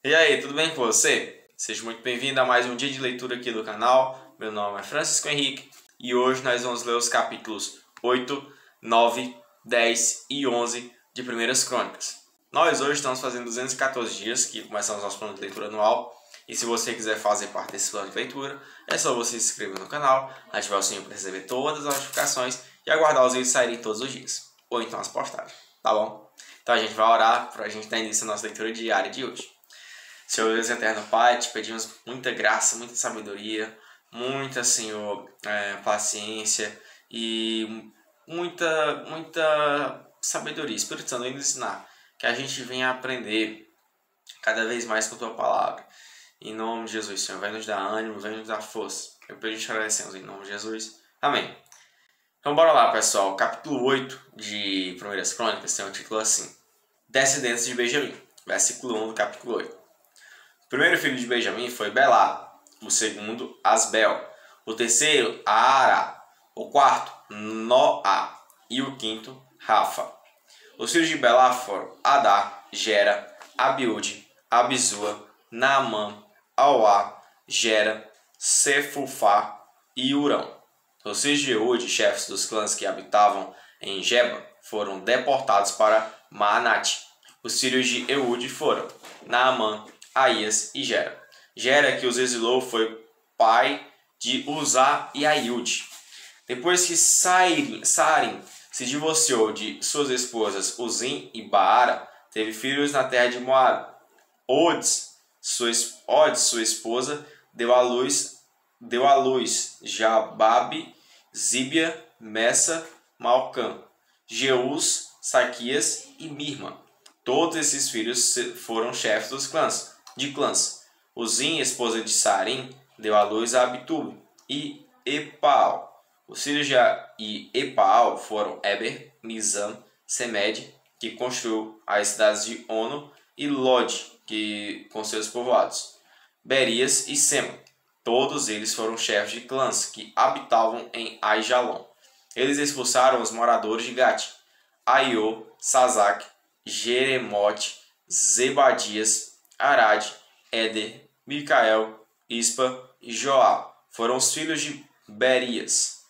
E aí, tudo bem com você? Seja muito bem-vindo a mais um dia de leitura aqui do canal. Meu nome é Francisco Henrique e hoje nós vamos ler os capítulos 8, 9, 10 e 11 de Primeiras Crônicas. Nós hoje estamos fazendo 214 dias que começamos nosso plano de leitura anual. E se você quiser fazer parte desse plano de leitura, é só você se inscrever no canal, ativar o sininho para receber todas as notificações e aguardar os vídeos saírem todos os dias, ou então as postagens, tá bom? Então a gente vai orar para a gente dar início à nossa leitura diária de hoje. Senhor Deus eterno Pai, te pedimos muita graça, muita sabedoria, muita, Senhor, paciência e muita sabedoria. Espírito Santo, vem nos ensinar, que a gente venha aprender cada vez mais com a Tua Palavra. Em nome de Jesus, Senhor, vai nos dar ânimo, vai nos dar força. Eu peço e te agradecemos em nome de Jesus. Amém. Então bora lá, pessoal. O capítulo 8 de Primeiras Crônicas tem um título assim: Descendentes de Benjamim. Versículo 1 do capítulo 8. O primeiro filho de Benjamim foi Belá, o segundo Asbel, o terceiro Aara, o quarto Noá e o quinto Rafa. Os filhos de Belá foram Adá, Gera, Abiúde, Abizua, Naamã, Auá, Gera, Sefufá e Urão. Os filhos de Eude, chefes dos clãs que habitavam em Geba, foram deportados para Maanate. Os filhos de Eude foram Naamã, Aías e Gera. Gera, que os exilou, foi pai de Uzá e Aiude. Depois que Sarim se divorciou de suas esposas Uzim e Baara, teve filhos na terra de Moabe. Odes, sua esposa, deu à luz Jababe, Zíbia, Messa, Malcã, Jeus, Saquias e Mirma. Todos esses filhos foram chefes dos clãs. Uzim, esposa de Sarim, deu à luz a Abitube e Epaal. Os filhos de Epaal foram Eber, Mizam, Semed, que construiu as cidades de Ono, e Lod, que com seus povoados, Berias e Sema. Todos eles foram chefes de clãs que habitavam em Aijalon. Eles expulsaram os moradores de Gate, Aiô, Sazac, Jeremote, Zebadias, Arad, Éder, Micael, Ispa e Joá. Foram os filhos de Berias.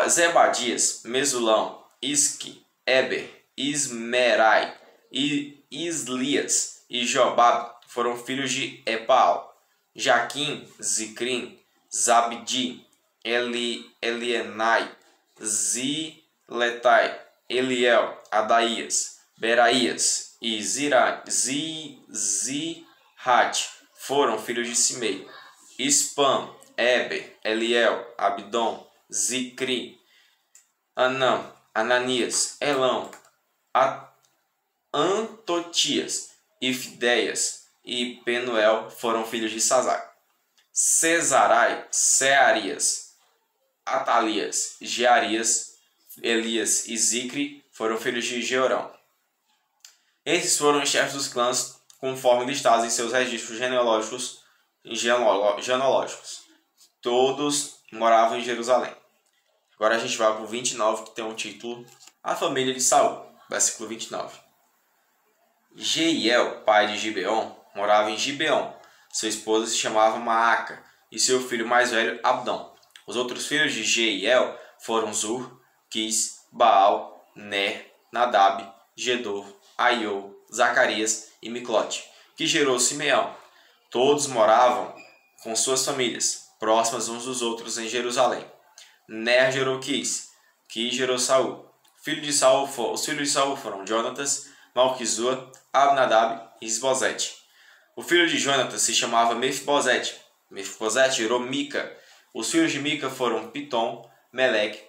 Zebadias, Mesulão, Isque, Eber, Ismerai e Islias e Jobab foram filhos de Epaal. Jaquim, Zicrim, Zabdi, Elienai, Ziletai, Eliel, Adaías, Beraías e Zihat foram filhos de Simei. Ispam, Eber, Eliel, Abdon, Zicri, Anam, Ananias, Elão, Antotias, Ifdeias e Penuel foram filhos de Sazac. Cesarai, Searias, Atalias, Gearias, Elias e Zicri foram filhos de Georão. Esses foram os chefes dos clãs conforme listados em seus registros genealógicos. Todos moravam em Jerusalém. Agora a gente vai para o 29, que tem um título: A família de Saul. Versículo 29. Jeiel, pai de Gibeon, morava em Gibeon. Sua esposa se chamava Maaca e seu filho mais velho Abdão. Os outros filhos de Jeiel foram Zur, Quis, Baal, Ner, Nadab, Gedor, Aiô, Zacarias e Miclote, que gerou Simeão. Todos moravam com suas famílias, próximas uns dos outros em Jerusalém. Ner gerou Quis, Quis gerou Saul. Os filhos de Saul foram Jonatas, Malquizua, Abnadab e Isbosete. O filho de Jonatas se chamava Mefibosete. Mefibosete gerou Mica. Os filhos de Mica foram Pitom, Meleque,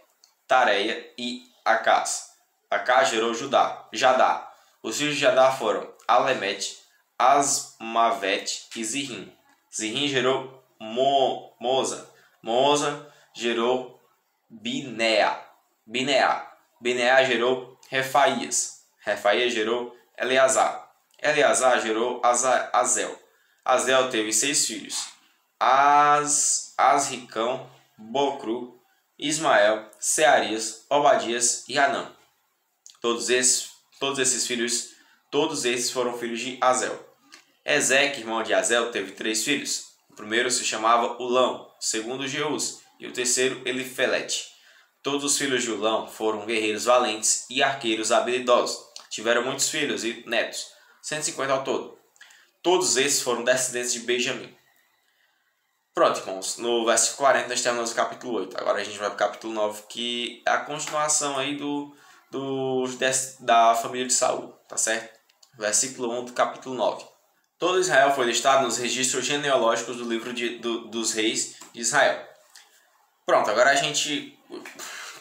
Tareia e Acás. Acás gerou Jadá. Os filhos de Jadá foram Alemete, Asmavete e Zirrim. Zirrim gerou Moza. Moza gerou Bineá. Bineá gerou Refaías. Refaías gerou Eleazar. Eleazar gerou Azel. Azel teve 6 filhos: Asricão, Bocru, Ismael, Searias, Obadias e Anã. Todos esses foram filhos de Azel. Ezeque, irmão de Azel, teve 3 filhos. O primeiro se chamava Ulão, o segundo Jeús e o terceiro Elifelete. Todos os filhos de Ulão foram guerreiros valentes e arqueiros habilidosos. Tiveram muitos filhos e netos, 150 ao todo. Todos esses foram descendentes de Benjamim. Pronto, irmãos. No versículo 40 nós terminamos o capítulo 8. Agora a gente vai para o capítulo 9, que é a continuação aí da família de Saul, tá certo? Versículo 1 do capítulo 9. Todo Israel foi listado nos registros genealógicos do livro dos reis de Israel. Pronto, agora a gente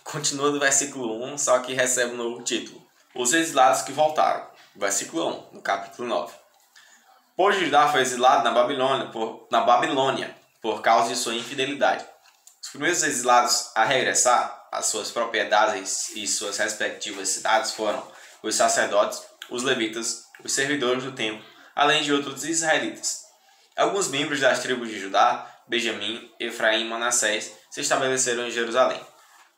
continua no versículo 1, só que recebe um novo título. Os exilados que voltaram. Versículo 1, no capítulo 9. Pois Judá foi exilado na Babilônia por causa de sua infidelidade. Os primeiros exilados a regressar às suas propriedades e suas respectivas cidades foram os sacerdotes, os levitas, os servidores do templo, além de outros israelitas. Alguns membros das tribos de Judá, Benjamim, Efraim e Manassés se estabeleceram em Jerusalém.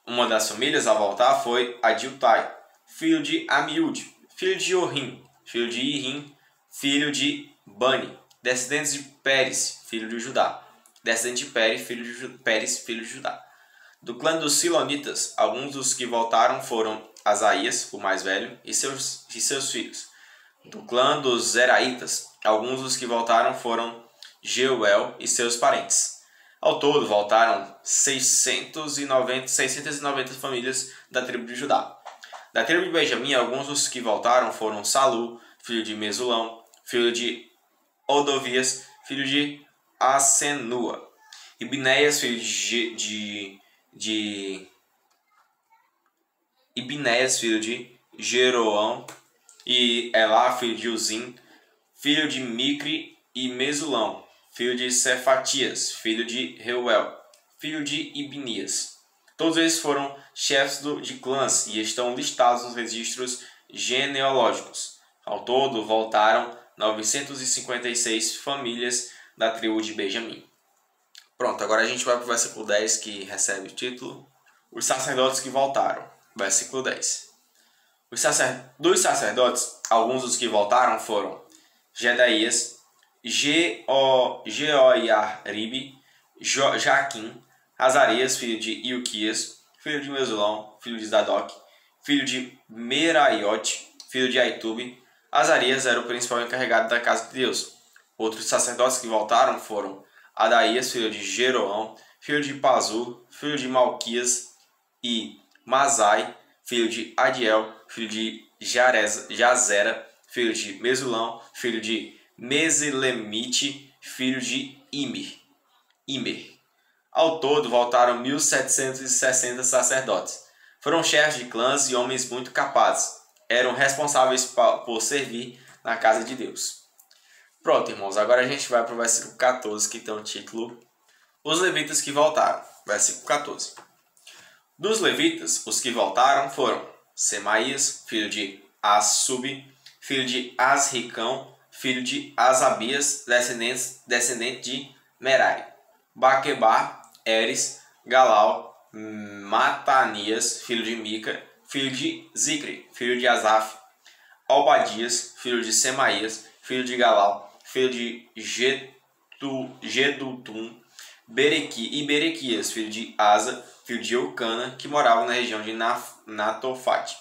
Uma das famílias a voltar foi Adiltai, filho de Amiúde, filho de Jorim, filho de Irim, filho de Bani, descendentes de Pérez, filho de Judá, descendente de Pérez, filho de Judá. Do clã dos Silonitas, alguns dos que voltaram foram Asaías, o mais velho, e seus filhos. Do clã dos Zeraitas, alguns dos que voltaram foram Jeuel e seus parentes. Ao todo, voltaram 690 famílias da tribo de Judá. Da tribo de Benjamim, alguns dos que voltaram foram Salu, filho de Mesulão, filho de Odovias, filho de Asenua, e Binéias, filho de Jeroão, e Elá, filho de Uzim, filho de Micre, e Mesulão, filho de Cefatias, filho de Reuel, filho de Ibnias. Todos eles foram chefes de clãs e estão listados nos registros genealógicos. Ao todo, voltaram 956 famílias da tribo de Benjamim. Pronto, agora a gente vai para o versículo 10, que recebe o título Os sacerdotes que voltaram. Versículo 10. Dos sacerdotes, alguns dos que voltaram foram Jedaías, Jeoiaribe, Jaquim, Azarias, filho de Ilquias, filho de Mesulão, filho de Zadok, filho de Meraiote, filho de Aitube. Azarias era o principal encarregado da casa de Deus. Outros sacerdotes que voltaram foram Adaías, filho de Jeroão, filho de Pazur, filho de Malquias, e Mazai, filho de Adiel, filho de Jazera, filho de Mesulão, filho de Mesilemite, filho de Imer. Ao todo, voltaram 1.760 sacerdotes. Foram chefes de clãs e homens muito capazes. Eram responsáveis por servir na casa de Deus. Pronto, irmãos, agora a gente vai para o versículo 14, que tem o título Os levitas que voltaram. Versículo 14. Dos levitas, os que voltaram foram Semaías, filho de Assub, filho de Asricão, filho de Asabias, descendente de Merari, Baqueba, Eres, Galal, Matanias, filho de Mica, filho de Zicre, filho de Asaf, Obadias, filho de Semaías, filho de Galal, filho de Gedutum, Berequias, filho de Asa, filho de Eucana, que moravam na região de Natofate.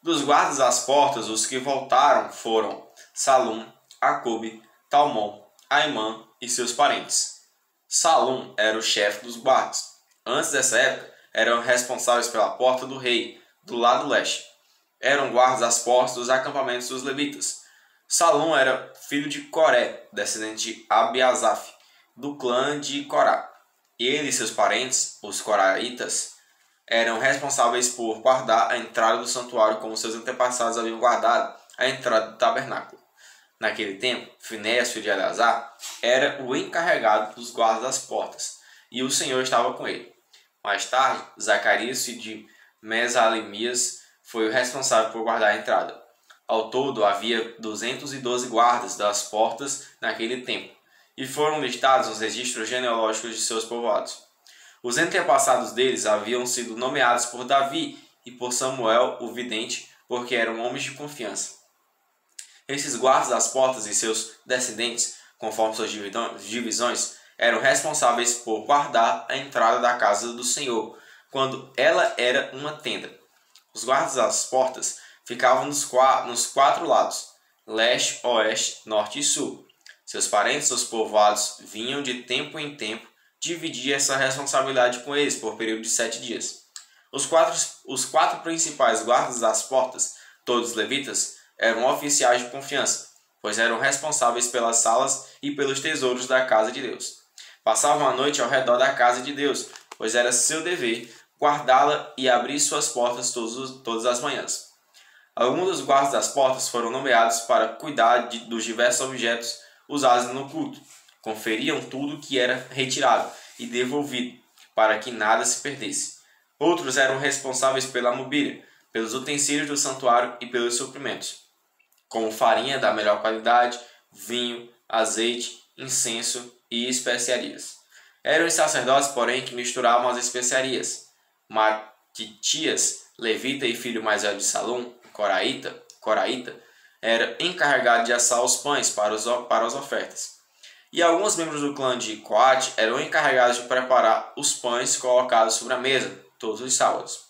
Dos guardas às portas, os que voltaram foram Salum, Acobe, Talmon, Aimã e seus parentes. Salum era o chefe dos guardas. Antes dessa época, eram responsáveis pela porta do rei, do lado leste. Eram guardas às portas dos acampamentos dos levitas. Salum era filho de Coré, descendente de Abiasaf, do clã de Corá. Ele e seus parentes, os coraitas, eram responsáveis por guardar a entrada do santuário como seus antepassados haviam guardado a entrada do tabernáculo. Naquele tempo, Finéias, filho de Eleazar, era o encarregado dos guardas das portas, e o Senhor estava com ele. Mais tarde, Zacarias, filho de Mesalemias, foi o responsável por guardar a entrada. Ao todo, havia 212 guardas das portas naquele tempo, e foram listados nos registros genealógicos de seus povoados. Os antepassados deles haviam sido nomeados por Davi e por Samuel, o vidente, porque eram homens de confiança. Esses guardas das portas e seus descendentes, conforme suas divisões, eram responsáveis por guardar a entrada da casa do Senhor, quando ela era uma tenda. Os guardas das portas ficavam nos quatro lados, leste, oeste, norte e sul. Seus parentes dos povoados vinham de tempo em tempo dividir essa responsabilidade com eles por período de 7 dias. Os quatro principais guardas das portas, todos levitas, eram oficiais de confiança, pois eram responsáveis pelas salas e pelos tesouros da casa de Deus. Passavam a noite ao redor da casa de Deus, pois era seu dever guardá-la e abrir suas portas todas as manhãs. Alguns dos guardas das portas foram nomeados para cuidar dos diversos objetos usados no culto. Conferiam tudo que era retirado e devolvido, para que nada se perdesse. Outros eram responsáveis pela mobília, pelos utensílios do santuário e pelos suprimentos, como farinha da melhor qualidade, vinho, azeite, incenso e especiarias. Eram os sacerdotes, porém, que misturavam as especiarias. Matitias, levita e filho mais velho de Salom, coraíta, era encarregado de assar os pães para as ofertas. E alguns membros do clã de Coate eram encarregados de preparar os pães colocados sobre a mesa, todos os sábados.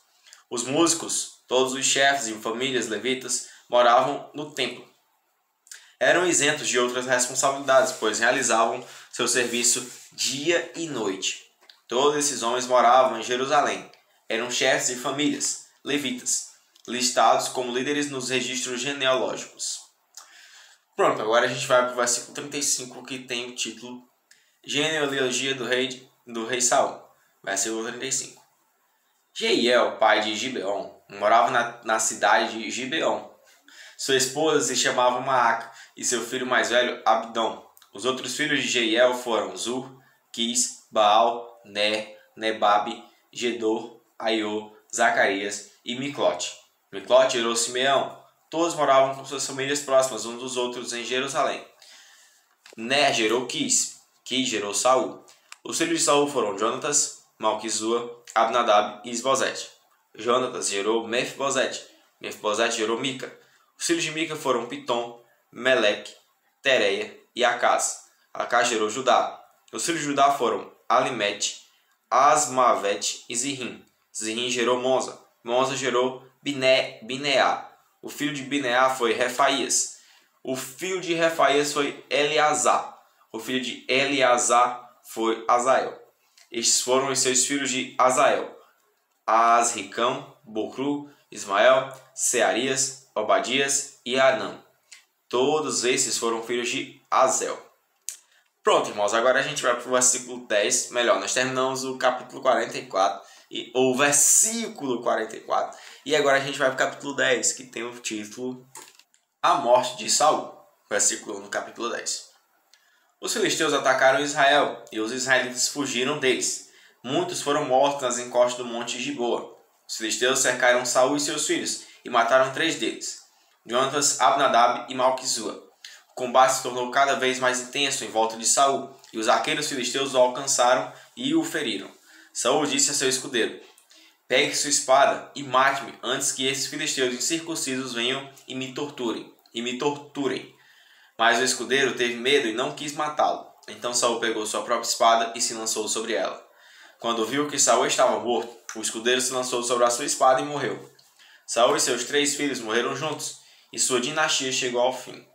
Os músicos, todos os chefes e famílias levitas, moravam no templo. Eram isentos de outras responsabilidades, pois realizavam seu serviço dia e noite. Todos esses homens moravam em Jerusalém. Eram chefes de famílias, levitas, listados como líderes nos registros genealógicos. Pronto, agora a gente vai para o versículo 35, que tem o título Genealogia do rei Saul. Versículo 35. Jeiel, pai de Gibeon, morava na cidade de Gibeon. Sua esposa se chamava Maaca e seu filho mais velho Abdom. Os outros filhos de Jeiel foram Zur, Quis, Baal, Ner, Nebabe, Gedor, Aiô, Zacarias e Miclote. Miclote gerou Simeão. Todos moravam com suas famílias próximas uns dos outros em Jerusalém. Ner gerou Quis. Quis gerou Saul. Os filhos de Saul foram Jonatas, Malquizua, Abnadab e Isbosete. Jonatas gerou Mefibosete. Mefibosete gerou Mica. Os filhos de Mica foram Pitom, Meleque, Tereia e Acaz. Acaz gerou Judá. Os filhos de Judá foram Alimete, Asmavete e Zirrim. Zirrim gerou Moza. Moza gerou Bineá. O filho de Bineá foi Refaías. O filho de Refaías foi Eleazar. O filho de Eleazar foi Azael. Estes foram os seus filhos de Azael: Asricão, Bocru, Ismael, Searias, Obadias e Anã. Todos esses foram filhos de Azel. Pronto, irmãos, agora a gente vai para o versículo 10. Melhor, nós terminamos o capítulo 44, ou versículo 44. E agora a gente vai para o capítulo 10, que tem o título A Morte de Saul. Versículo 1 no capítulo 10. Os filisteus atacaram Israel, e os israelitas fugiram deles. Muitos foram mortos nas encostas do monte Giboa. Os filisteus cercaram Saul e seus filhos, e mataram 3 deles, Jonatas, Abnadab e Malquizua. O combate se tornou cada vez mais intenso em volta de Saul, e os arqueiros filisteus o alcançaram e o feriram. Saul disse a seu escudeiro: Pegue sua espada e mate-me antes que esses filisteus incircuncisos venham e me torturem. Mas o escudeiro teve medo e não quis matá-lo. Então Saul pegou sua própria espada e se lançou sobre ela. Quando viu que Saul estava morto, o escudeiro se lançou sobre a sua espada e morreu. Saul e seus 3 filhos morreram juntos, e sua dinastia chegou ao fim.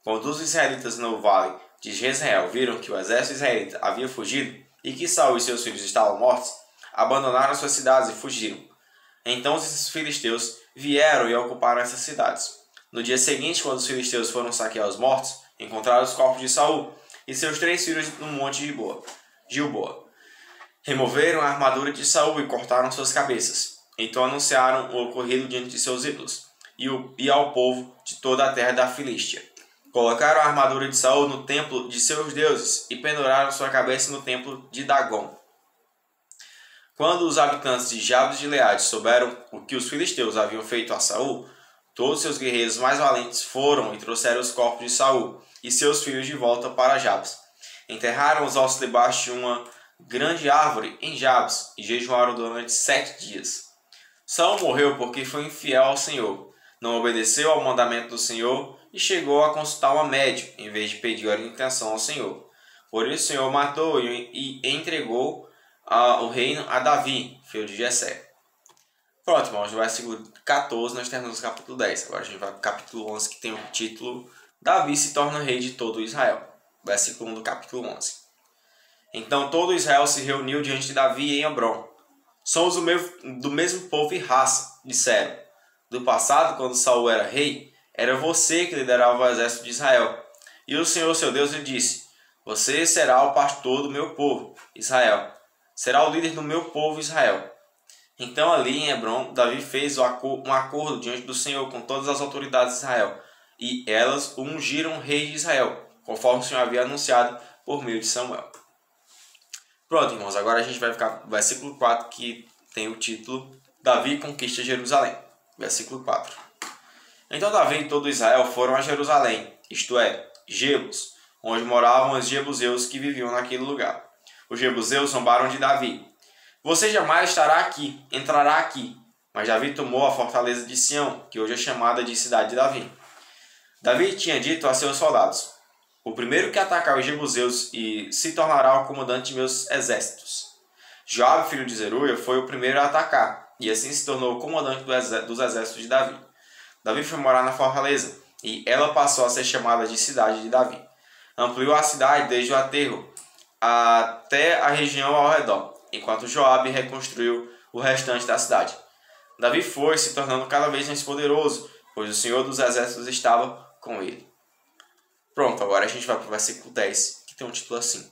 Quando os israelitas no vale de Jezreel viram que o exército israelita havia fugido e que Saul e seus filhos estavam mortos, abandonaram suas cidades e fugiram. Então os filisteus vieram e ocuparam essas cidades. No dia seguinte, quando os filisteus foram saquear os mortos, encontraram os corpos de Saul e seus 3 filhos no monte Gilboa. Removeram a armadura de Saul e cortaram suas cabeças. Então anunciaram o ocorrido diante de seus ídolos e ao povo de toda a terra da Filístia. Colocaram a armadura de Saul no templo de seus deuses e penduraram sua cabeça no templo de Dagom. Quando os habitantes de Jabes de Gileade souberam o que os filisteus haviam feito a Saul, todos seus guerreiros mais valentes foram e trouxeram os corpos de Saul e seus filhos de volta para Jabes. Enterraram os ossos debaixo de uma grande árvore em Jabes e jejuaram durante 7 dias. Saul morreu porque foi infiel ao Senhor, não obedeceu ao mandamento do Senhor e chegou a consultar uma médium, em vez de pedir orientação ao Senhor. Por isso o Senhor matou e entregou o reino a Davi, filho de Jessé. Pronto, irmãos, no versículo 14 nós terminamos o capítulo 10. Agora a gente vai para o capítulo 11, que tem o título Davi se torna rei de todo Israel. Versículo 1 do capítulo 11. Então todo Israel se reuniu diante de Davi em Hebrom. Somos do mesmo povo e raça, disseram. Do passado, quando Saul era rei, era você que liderava o exército de Israel. E o Senhor, seu Deus, lhe disse: Você será o pastor do meu povo, Israel. Será o líder do meu povo, Israel. Então ali em Hebrom, Davi fez um acordo diante do Senhor com todas as autoridades de Israel. E elas o ungiram rei de Israel, conforme o Senhor havia anunciado por meio de Samuel. Pronto, irmãos, agora a gente vai ficar no versículo 4, que tem o título Davi conquista Jerusalém. Versículo 4. Então Davi e todo Israel foram a Jerusalém, isto é, Jebus, onde moravam os jebuseus que viviam naquele lugar. Os jebuseus zombaram de Davi. Você jamais entrará aqui. Mas Davi tomou a fortaleza de Sião, que hoje é chamada de cidade de Davi. Davi tinha dito a seus soldados: O primeiro que atacar os jebuseus e se tornará o comandante de meus exércitos. Joabe, filho de Zeruia, foi o primeiro a atacar, e assim se tornou o comandante dos exércitos de Davi. Davi foi morar na fortaleza, e ela passou a ser chamada de cidade de Davi. Ampliou a cidade desde o aterro até a região ao redor, enquanto Joabe reconstruiu o restante da cidade. Davi foi se tornando cada vez mais poderoso, pois o Senhor dos Exércitos estava com ele. Pronto, agora a gente vai para o versículo 10, que tem um título assim: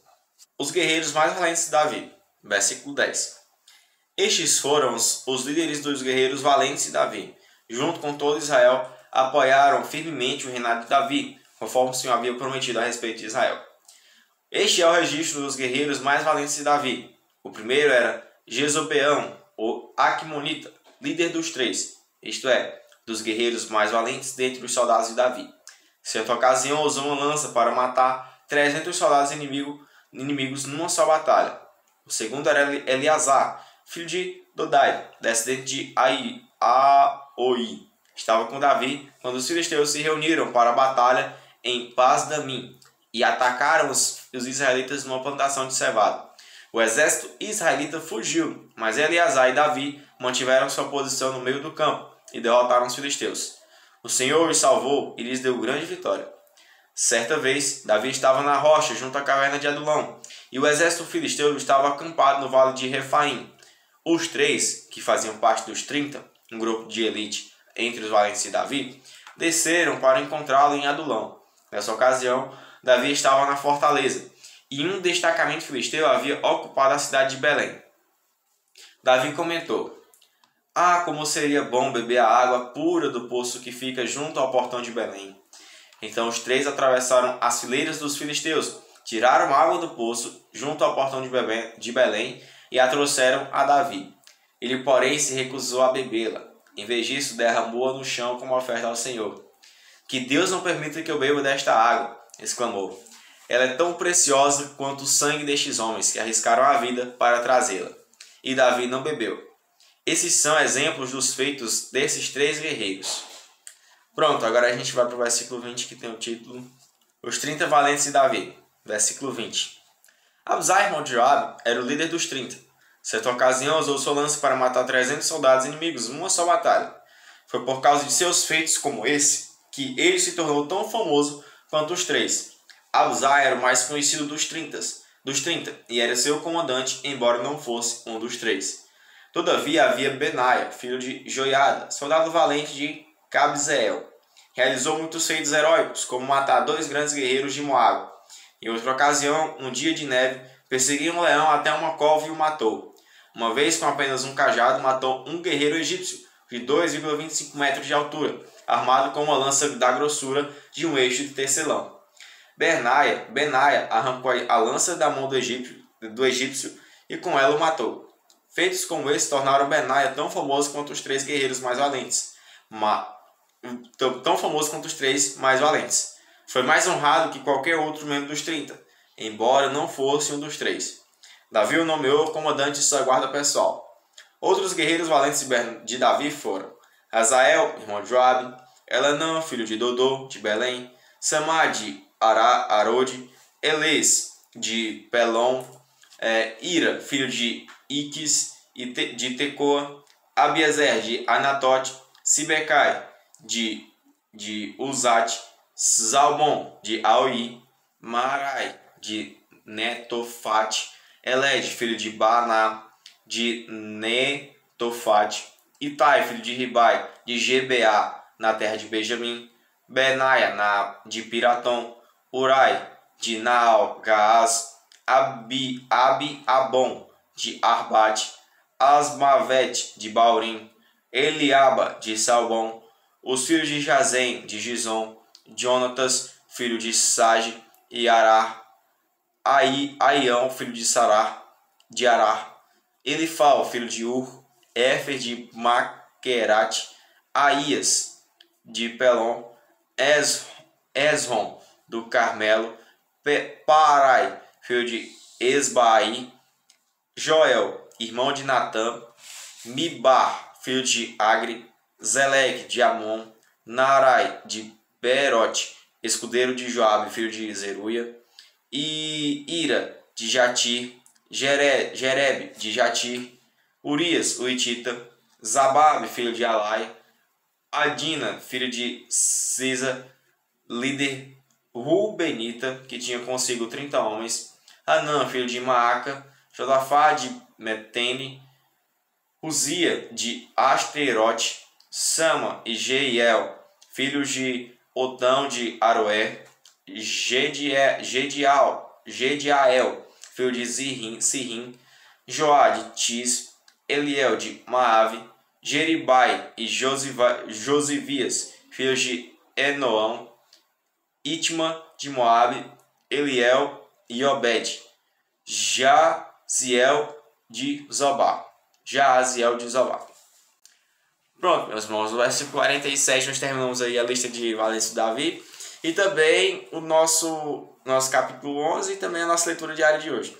Os guerreiros mais valentes de Davi. Versículo 10. Estes foram os líderes dos guerreiros valentes de Davi. Junto com todo Israel, apoiaram firmemente o reinado de Davi, conforme o Senhor havia prometido a respeito de Israel. Este é o registro dos guerreiros mais valentes de Davi. O primeiro era Jezobeão, o Aquimonita, líder dos 3, isto é, dos guerreiros mais valentes dentre os soldados de Davi. Certa ocasião usou uma lança para matar 300 soldados inimigos numa só batalha. O segundo era Eleazar, filho de Dodai, descendente de Aoi. Estava com Davi quando os filisteus se reuniram para a batalha em Pas-damim e atacaram os israelitas numa plantação de cevada. O exército israelita fugiu, mas Eleazar e Davi mantiveram sua posição no meio do campo e derrotaram os filisteus. O Senhor os salvou e lhes deu grande vitória. Certa vez, Davi estava na rocha junto à caverna de Adulão, e o exército filisteu estava acampado no vale de Refaim. Os 3, que faziam parte dos 30, um grupo de elite entre os valentes de Davi, desceram para encontrá-lo em Adulão. Nessa ocasião, Davi estava na fortaleza, e um destacamento filisteu havia ocupado a cidade de Belém. Davi comentou: Ah, como seria bom beber a água pura do poço que fica junto ao portão de Belém. Então os 3 atravessaram as fileiras dos filisteus, tiraram a água do poço junto ao portão de Belém e a trouxeram a Davi. Ele, porém, se recusou a bebê-la. Em vez disso, derramou-a no chão como oferta ao Senhor. Que Deus não permita que eu beba desta água, exclamou. Ela é tão preciosa quanto o sangue destes homens que arriscaram a vida para trazê-la. E Davi não bebeu. Esses são exemplos dos feitos desses 3 guerreiros. Pronto, agora a gente vai para o versículo 20, que tem o título Os 30 valentes de Davi. Versículo 20. Abisai, irmão de Joabe, era o líder dos 30. Certa ocasião usou sua lança para matar 300 soldados inimigos numa só batalha. Foi por causa de seus feitos como esse que ele se tornou tão famoso quanto os 3. Abisai era o mais conhecido dos 30 e era seu comandante, embora não fosse um dos 3. Todavia havia Benaia, filho de Joiada, soldado valente de Cabzeel. Realizou muitos feitos heróicos, como matar 2 grandes guerreiros de Moabe. Em outra ocasião, um dia de neve, perseguiu um leão até uma cova e o matou. Uma vez, com apenas um cajado, matou um guerreiro egípcio de 2,25 metros de altura, armado com uma lança da grossura de um eixo de tecelão. Benaia arrancou a lança da mão do egípcio e com ela o matou. Feitos como esse tornaram Benaia tão famoso quanto os 3 guerreiros mais valentes. Foi mais honrado que qualquer outro membro dos 30, embora não fosse um dos 3. Davi o nomeou comandante de sua guarda pessoal. Outros guerreiros valentes de Davi foram Azael, irmão de Joabe, Elanã, filho de Dodô, de Belém, Samá, de Arode, Elis, de Pelom, Ira, filho de Iques, de Tecoa, Abiezer, de Anatote, Sibecai, de Uzate, Zalmon, de Aui, Marai, de Netofate, Eled, filho de Baná, de Netofate, Itai, filho de Ribai, de Gebea, na terra de Benjamim, Benaia, de Piratom, Urai, de Naal, Gaaz, Abi-Abon, de Arbate, Asmavete, de Baurim, Eliaba, de Salbom, os filhos de Jazem, de Gizom, Jonatas, filho de Sage, e Arar, Aião, filho de de Arar, Elifal, filho de Ur, Éfer de Maquerate, Aías, de Pelom, Esrom, do Carmelo, Parai, filho de Esbai, Joel, irmão de Natã, Mibar, filho de Agri, Zeleg, de Amon, Narai, de Berote, escudeiro de Joabe, filho de Zeruia, e Ira, de Jatir, Jereb, de Jatir, Urias, o Itita, Zababe, filho de Alai, Adina, filho de Cisa, líder Rubenita, que tinha consigo 30 homens, Anã, filho de Maaca, Josafá de Metene, Uzia de Asterote, Sama e Jeiel, filhos de Otão de Aroé, Gediael, filho de Sirrim, Joá de Tis, Eliel de Maave, Jeribai e Josivias, filhos de Enoão, Itma de Moabe, Eliel e Obed, Jaziel de Zobá. Pronto, meus irmãos, no versículo 47 nós terminamos aí a lista de valentes de Davi e também o nosso capítulo 11 e também a nossa leitura diária de hoje.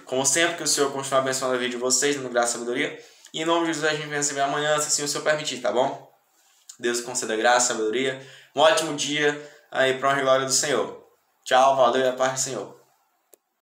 Como sempre, que o Senhor continue abençoando a vida de vocês, dando graça e sabedoria. E em nome de Jesus a gente vem se ver amanhã, se assim o Senhor permitir, tá bom? Deus conceda graça, sabedoria. Um ótimo dia aí para a glória do Senhor. Tchau, valeu e a paz do Senhor.